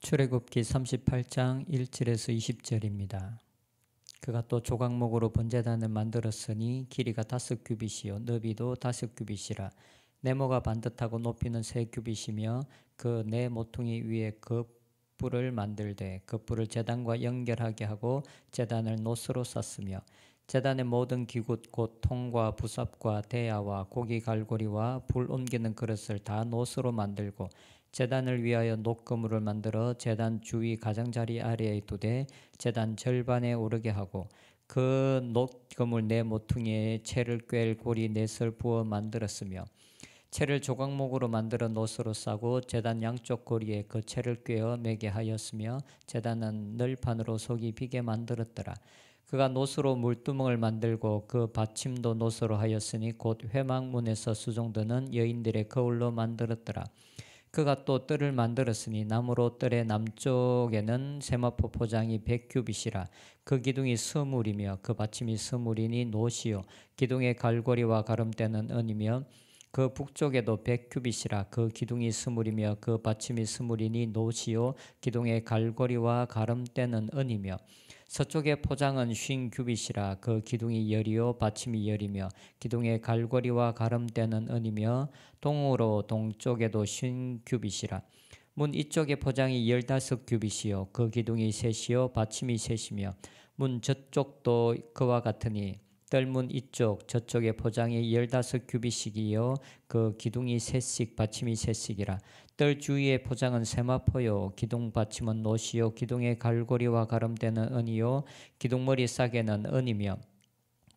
출애굽기 38장 1절에서 20절입니다. 그가 또 조각목으로 번제단을 만들었으니 길이가 5규빗이요 너비도 5규빗이라. 네모가 반듯하고 높이는 3규빗이며 그 네 모퉁이 위에 겉불을 만들되 겉불을 제단과 연결하게 하고 제단을 노스로 쌌으며 제단의 모든 기굿 곧 통과 부삽과 대야와 고기 갈고리와 불 옮기는 그릇을 다 노스로 만들고 제단을 위하여 녹그물을 만들어 제단 주위 가장자리 아래에 두되 제단 절반에 오르게 하고 그 녹그물 네 모퉁이에 채를 꿰 고리 넷을 부어 만들었으며 채를 조각목으로 만들어 노스로 싸고 제단 양쪽 고리에 그 채를 꿰어 매게 하였으며 제단은 널판으로 속이 비게 만들었더라. 그가 노스로 물두멍을 만들고 그 받침도 노스로 하였으니 곧 회막문에서 수종드는 여인들의 거울로 만들었더라. 그가 또 뜰을 만들었으니 나무로 뜰의 남쪽에는 세마포 포장이 100규빗이라. 그 기둥이 스물이며 그 받침이 스물이니 노시요 기둥의 갈고리와 가름대는 은이며 그 북쪽에도 100규빗이라. 그 기둥이 스물이며 그 받침이 스물이니 노시요 기둥의 갈고리와 가름대는 은이며 서쪽의 포장은 50규빗이라. 그 기둥이 열이요 받침이 열이며 기둥의 갈고리와 가름대는 은이며 동으로 동쪽에도 50규빗이라. 문 이쪽의 포장이 15규빗이요 그 기둥이 셋이요 받침이 셋이며 문 저쪽도 그와 같으니 뜰문 이쪽 저쪽의 포장이 15규빗이기요 그 기둥이 셋씩 받침이 셋씩이라. 뜰 주위의 포장은 세마포요 기둥 받침은 노시요 기둥의 갈고리와 가름대는 은이요 기둥머리 싸개는 은이며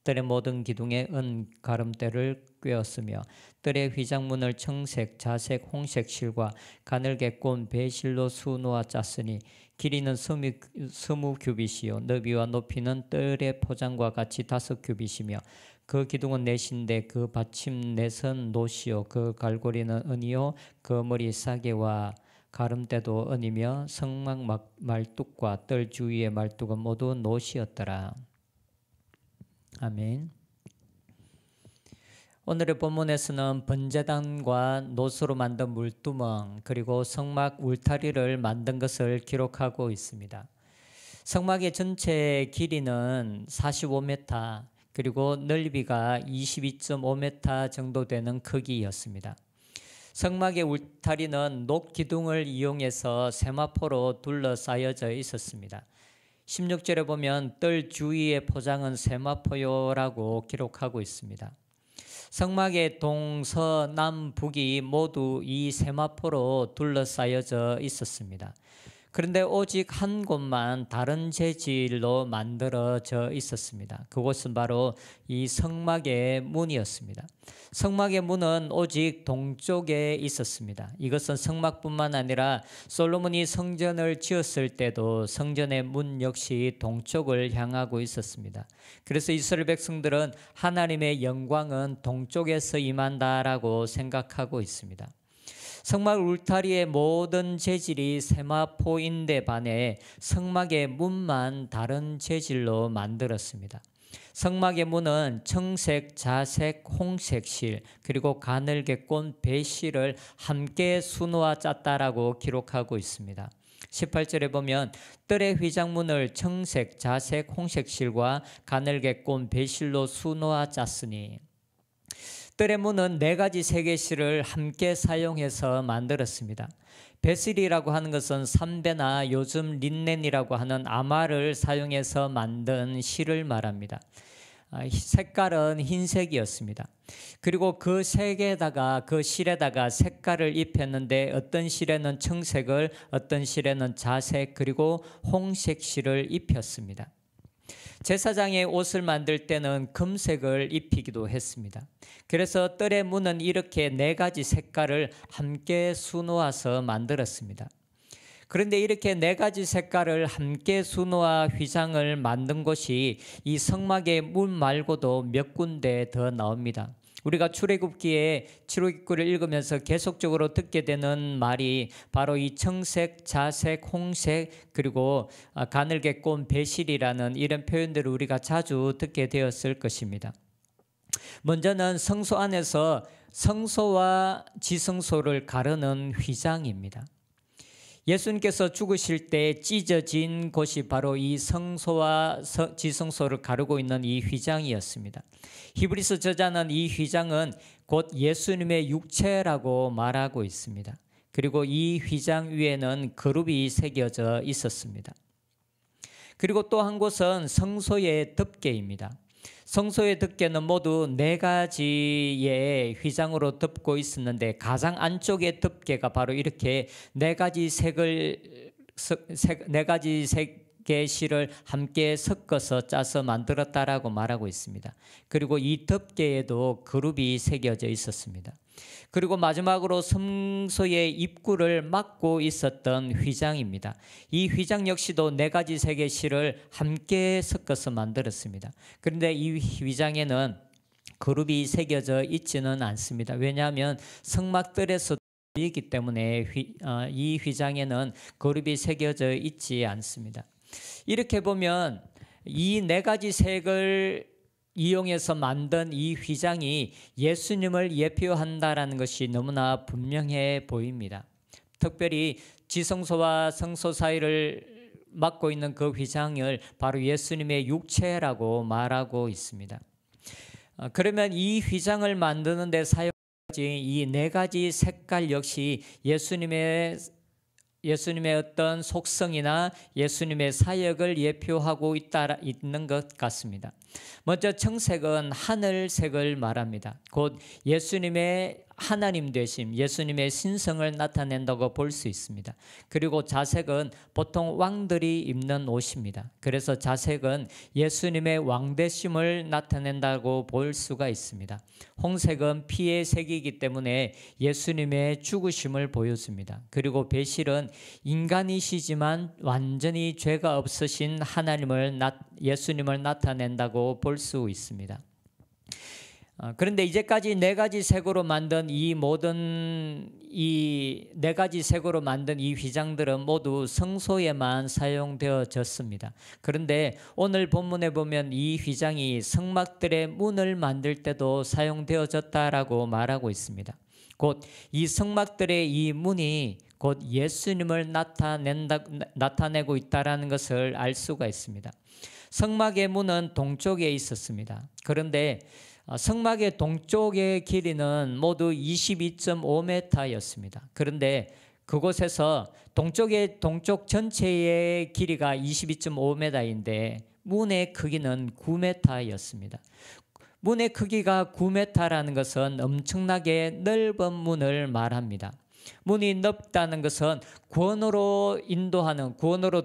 뜰의 모든 기둥에 은 가름대를 꿰었으며 뜰의 휘장문을 청색, 자색, 홍색 실과 가늘게 꼰 배실로 수놓아 짰으니 길이는 20규빗이요 너비와 높이는 뜰의 포장과 같이 5규빗이며 그 기둥은 넷인데 그 받침 넷은 노시요 그 갈고리는 은이요 그 머리 싸개와 가름대도 은이며 성막 말뚝과 뜰 주위의 말뚝은 모두 노시였더라. 아멘. 오늘의 본문에서는 번제단과 노스로 만든 물두멍 그리고 성막 울타리를 만든 것을 기록하고 있습니다. 성막의 전체 길이는 45m 그리고 넓이가 22.5m 정도 되는 크기였습니다. 성막의 울타리는 녹기둥을 이용해서 세마포로 둘러싸여져 있었습니다. 16절에 보면 뜰 주위의 포장은 세마포요라고 기록하고 있습니다. 성막의 동서남북이 모두 이 세마포로 둘러싸여져 있었습니다. 그런데 오직 한 곳만 다른 재질로 만들어져 있었습니다. 그곳은 바로 이 성막의 문이었습니다. 성막의 문은 오직 동쪽에 있었습니다. 이것은 성막뿐만 아니라 솔로몬이 성전을 지었을 때도 성전의 문 역시 동쪽을 향하고 있었습니다. 그래서 이스라엘 백성들은 하나님의 영광은 동쪽에서 임한다라고 생각하고 있습니다. 성막 울타리의 모든 재질이 세마포인데 반해 성막의 문만 다른 재질로 만들었습니다. 성막의 문은 청색, 자색, 홍색 실 그리고 가늘게 꼰 배실을 함께 수놓아 짰다라고 기록하고 있습니다. 18절에 보면 뜰의 휘장문을 청색, 자색, 홍색 실과 가늘게 꼰 배실로 수놓아 짰으니 뜰의 문은 4가지 세계실을 함께 사용해서 만들었습니다. 베슬이라고 하는 것은 삼배나 요즘 린넨이라고 하는 아마를 사용해서 만든 실을 말합니다. 색깔은 흰색이었습니다. 그리고 그 색에다가 그 실에다가 색깔을 입혔는데 어떤 실에는 청색을 어떤 실에는 자색 그리고 홍색 실을 입혔습니다. 제사장의 옷을 만들 때는 금색을 입히기도 했습니다. 그래서 뜰의 문은 이렇게 4가지 색깔을 함께 수놓아서 만들었습니다. 그런데 이렇게 4가지 색깔을 함께 수놓아 휘장을 만든 곳이 이 성막의 문 말고도 몇 군데 더 나옵니다. 우리가 출애굽기에 출애굽기를 읽으면서 계속적으로 듣게 되는 말이 바로 이 청색, 자색, 홍색 그리고 가늘게 꼰 배실이라는 이런 표현들을 우리가 자주 듣게 되었을 것입니다. 먼저는 성소 안에서 성소와 지성소를 가르는 휘장입니다. 예수님께서 죽으실 때 찢어진 곳이 바로 이 성소와 지성소를 가르고 있는 이 휘장이었습니다. 히브리서 저자는 이 휘장은 곧 예수님의 육체라고 말하고 있습니다. 그리고 이 휘장 위에는 그룹이 새겨져 있었습니다. 그리고 또 한 곳은 성소의 덮개입니다. 성소의 덮개는 모두 4가지의 휘장으로 덮고 있었는데 가장 안쪽의 덮개가 바로 이렇게 4가지 색의 실을 함께 섞어서 짜서 만들었다라고 말하고 있습니다. 그리고 이 덮개에도 그룹이 새겨져 있었습니다. 그리고 마지막으로 성소의 입구를 막고 있었던 휘장입니다. 이 휘장 역시도 4가지 색의 실을 함께 섞어서 만들었습니다. 그런데 이 휘장에는 그룹이 새겨져 있지는 않습니다. 왜냐하면 성막들에서 보이기 때문에 이 휘장에는 그룹이 새겨져 있지 않습니다. 이렇게 보면 이 4가지 색을 이용해서 만든 이 휘장이 예수님을 예표한다라는 것이 너무나 분명해 보입니다. 특별히 지성소와 성소 사이를 막고 있는 그 휘장을 바로 예수님의 육체라고 말하고 있습니다. 그러면 이 휘장을 만드는 데 사용된 이 4가지 색깔 역시 예수님의 어떤 속성이나 예수님의 사역을 예표하고 있는 것 같습니다. 먼저 청색은 하늘색을 말합니다. 곧 예수님의 하나님 되심, 예수님의 신성을 나타낸다고 볼 수 있습니다. 그리고 자색은 보통 왕들이 입는 옷입니다. 그래서 자색은 예수님의 왕되심을 나타낸다고 볼 수가 있습니다. 홍색은 피의 색이기 때문에 예수님의 죽으심을 보여줍니다. 그리고 배실은 인간이시지만 완전히 죄가 없으신 예수님을 나타낸다고 볼 수 있습니다. 그런데 이제까지 4가지 색으로 만든 이 4가지 색으로 만든 이 휘장들은 모두 성소에만 사용되어졌습니다. 그런데 오늘 본문에 보면 이 휘장이 성막들의 문을 만들 때도 사용되어졌다라고 말하고 있습니다. 곧 이 성막들의 이 문이 곧 예수님을 나타내고 있다라는 것을 알 수가 있습니다. 성막의 문은 동쪽에 있었습니다. 그런데 성막의 동쪽의 길이는 모두 22.5m였습니다. 그런데 그곳에서 동쪽 전체의 길이가 22.5m인데 문의 크기는 9m였습니다. 문의 크기가 9m라는 것은 엄청나게 넓은 문을 말합니다. 문이 넓다는 것은 구원으로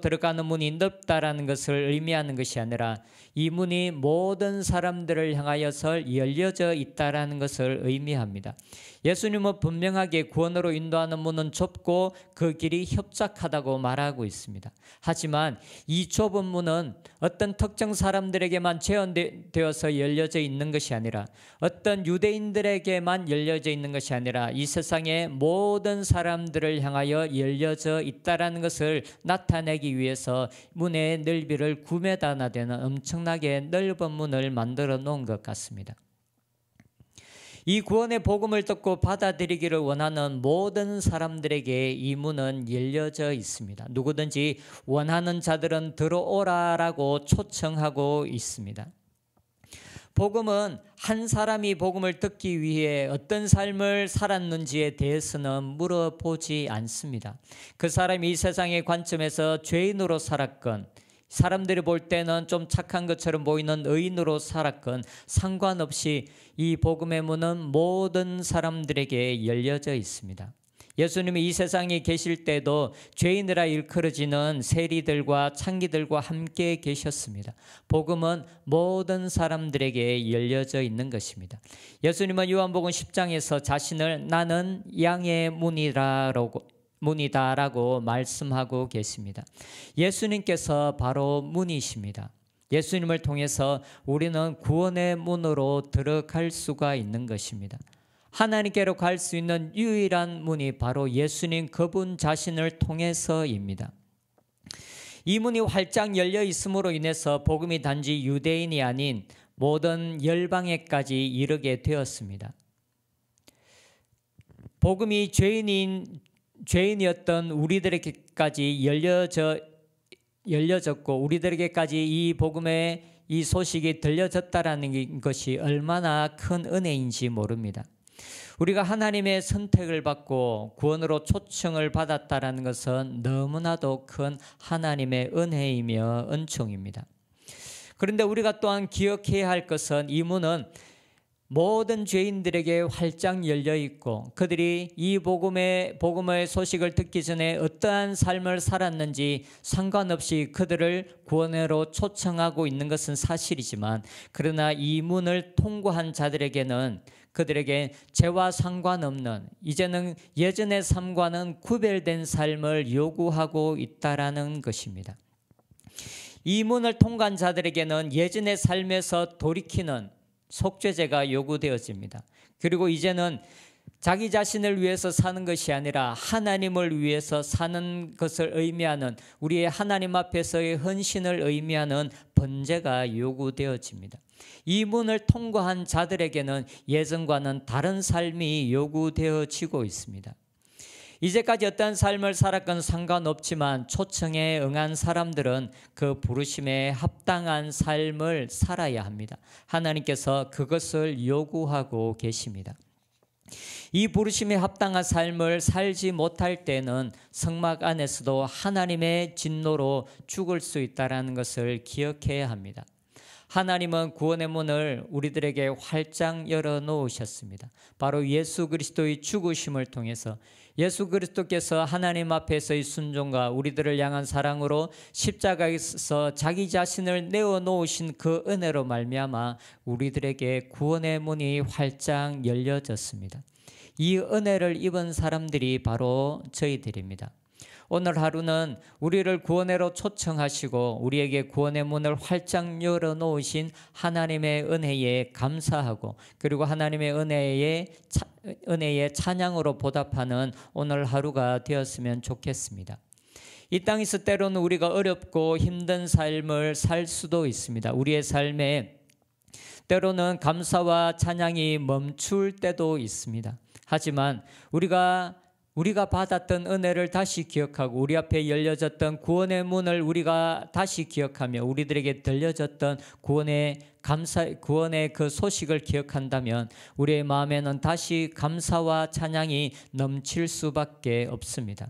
들어가는 문이 넓다라는 것을 의미하는 것이 아니라 이 문이 모든 사람들을 향하여서 열려져 있다라는 것을 의미합니다. 예수님은 분명하게 구원으로 인도하는 문은 좁고 그 길이 협착하다고 말하고 있습니다. 하지만 이 좁은 문은 어떤 특정 사람들에게만 제한되어서 열려져 있는 것이 아니라 어떤 유대인들에게만 열려져 있는 것이 아니라 이 세상의 모든 사람들을 향하여 열려져 있다라는 것을 나타내기 위해서 문의 넓이를 9m나 되는 엄청나게 넓은 문을 만들어 놓은 것 같습니다. 이 구원의 복음을 듣고 받아들이기를 원하는 모든 사람들에게 이 문은 열려져 있습니다. 누구든지 원하는 자들은 들어오라라고 초청하고 있습니다. 복음은 한 사람이 복음을 듣기 위해 어떤 삶을 살았는지에 대해서는 물어보지 않습니다. 그 사람이 이 세상의 관점에서 죄인으로 살았건 사람들이 볼 때는 좀 착한 것처럼 보이는 의인으로 살았건 상관없이 이 복음의 문은 모든 사람들에게 열려져 있습니다. 예수님이 이 세상에 계실 때도 죄인이라 일컬어지는 세리들과 창기들과 함께 계셨습니다. 복음은 모든 사람들에게 열려져 있는 것입니다. 예수님은 요한복음 10장에서 자신을 나는 양의 문이다라고 말씀하고 계십니다. 예수님께서 바로 문이십니다. 예수님을 통해서 우리는 구원의 문으로 들어갈 수가 있는 것입니다. 하나님께로 갈 수 있는 유일한 문이 바로 예수님 그분 자신을 통해서입니다. 이 문이 활짝 열려 있음으로 인해서 복음이 단지 유대인이 아닌 모든 열방에까지 이르게 되었습니다. 복음이 죄인이었던 우리들에게까지 열려졌고 우리들에게까지 이 복음의 이 소식이 들려졌다라는 것이 얼마나 큰 은혜인지 모릅니다. 우리가 하나님의 선택을 받고 구원으로 초청을 받았다라는 것은 너무나도 큰 하나님의 은혜이며 은총입니다. 그런데 우리가 또한 기억해야 할 것은 이 문은 모든 죄인들에게 활짝 열려 있고 그들이 이 복음의 소식을 듣기 전에 어떠한 삶을 살았는지 상관없이 그들을 구원으로 초청하고 있는 것은 사실이지만, 그러나 이 문을 통과한 자들에게는 그들에게 죄와 상관없는, 이제는 예전의 삶과는 구별된 삶을 요구하고 있다라는 것입니다. 이 문을 통과한 자들에게는 예전의 삶에서 돌이키는 속죄제가 요구되어집니다. 그리고 이제는 자기 자신을 위해서 사는 것이 아니라 하나님을 위해서 사는 것을 의미하는, 우리의 하나님 앞에서의 헌신을 의미하는 번제가 요구되어집니다. 이 문을 통과한 자들에게는 예전과는 다른 삶이 요구되어지고 있습니다. 이제까지 어떤 삶을 살았건 상관없지만 초청에 응한 사람들은 그 부르심에 합당한 삶을 살아야 합니다. 하나님께서 그것을 요구하고 계십니다. 이 부르심에 합당한 삶을 살지 못할 때는 성막 안에서도 하나님의 진노로 죽을 수 있다는 것을 기억해야 합니다. 하나님은 구원의 문을 우리들에게 활짝 열어놓으셨습니다. 바로 예수 그리스도의 죽으심을 통해서 예수 그리스도께서 하나님 앞에서의 순종과 우리들을 향한 사랑으로 십자가에서 자기 자신을 내어놓으신 그 은혜로 말미암아 우리들에게 구원의 문이 활짝 열려졌습니다. 이 은혜를 입은 사람들이 바로 저희들입니다. 오늘 하루는 우리를 구원으로 초청하시고 우리에게 구원의 문을 활짝 열어놓으신 하나님의 은혜에 감사하고, 그리고 하나님의 은혜의 찬양으로 보답하는 오늘 하루가 되었으면 좋겠습니다. 이 땅에서 때로는 우리가 어렵고 힘든 삶을 살 수도 있습니다. 우리의 삶에 때로는 감사와 찬양이 멈출 때도 있습니다. 하지만 우리가 받았던 은혜를 다시 기억하고 우리 앞에 열려졌던 구원의 문을 우리가 다시 기억하며 우리들에게 들려졌던 구원의 그 소식을 기억한다면 우리의 마음에는 다시 감사와 찬양이 넘칠 수밖에 없습니다.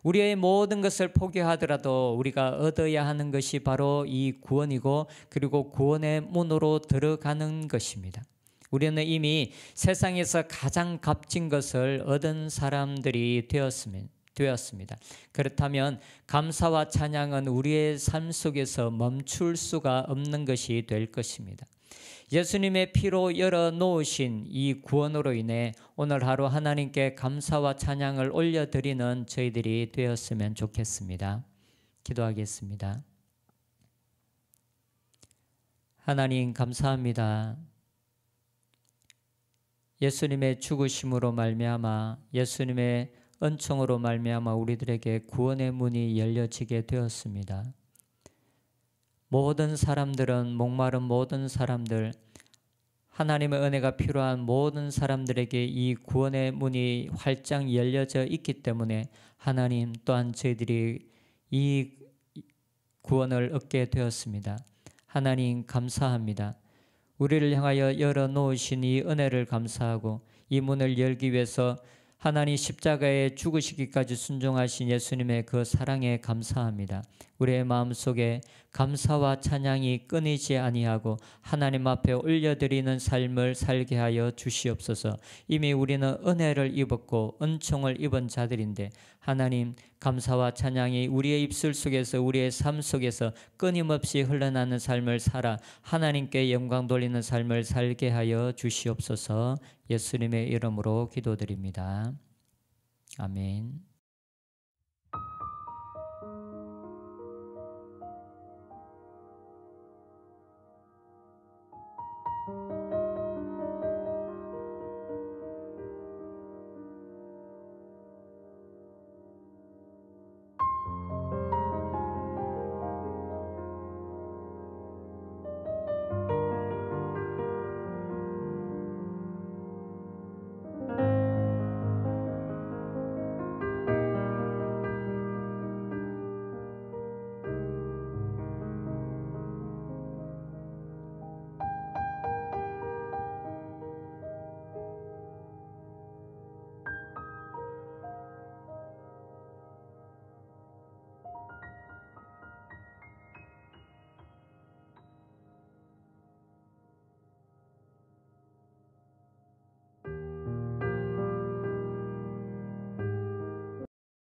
우리의 모든 것을 포기하더라도 우리가 얻어야 하는 것이 바로 이 구원이고, 그리고 구원의 문으로 들어가는 것입니다. 우리는 이미 세상에서 가장 값진 것을 얻은 사람들이 되었습니다. 그렇다면 감사와 찬양은 우리의 삶 속에서 멈출 수가 없는 것이 될 것입니다. 예수님의 피로 열어놓으신 이 구원으로 인해 오늘 하루 하나님께 감사와 찬양을 올려드리는 저희들이 되었으면 좋겠습니다. 기도하겠습니다. 하나님 감사합니다. 예수님의 죽으심으로 말미암아, 예수님의 은총으로 말미암아 우리들에게 구원의 문이 열려지게 되었습니다. 모든 사람들은, 목마른 모든 사람들, 하나님의 은혜가 필요한 모든 사람들에게 이 구원의 문이 활짝 열려져 있기 때문에 하나님 또한 저희들이 이 구원을 얻게 되었습니다. 하나님 감사합니다. 우리를 향하여 열어놓으신 이 은혜를 감사하고, 이 문을 열기 위해서 하나님 십자가에 죽으시기까지 순종하신 예수님의 그 사랑에 감사합니다. 우리의 마음속에 감사와 찬양이 끊이지 아니하고 하나님 앞에 올려드리는 삶을 살게 하여 주시옵소서. 이미 우리는 은혜를 입었고 은총을 입은 자들인데 하나님, 감사와 찬양이 우리의 입술 속에서, 우리의 삶 속에서 끊임없이 흘러나는 삶을 살아 하나님께 영광 돌리는 삶을 살게 하여 주시옵소서. 예수님의 이름으로 기도드립니다. 아멘.